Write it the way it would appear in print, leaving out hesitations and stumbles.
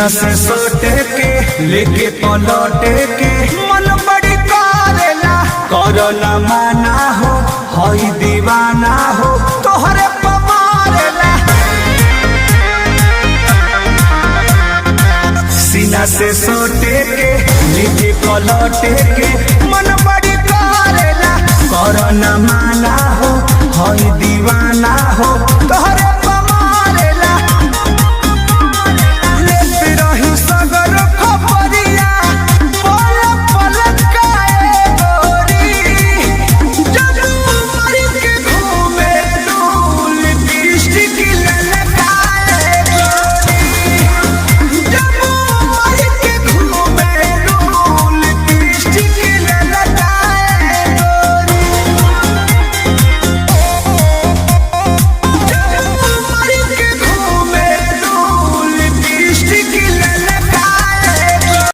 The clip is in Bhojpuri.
सीना से सोटे के लेके पलटे के मन बड़ी करेला करो न माना हो हई दीवाना हो तोहरे पमारेला। सीना से सोटे के लेके पलटे के मन बड़ी करेला करो न माना हो हई दीवाना हो तोहरे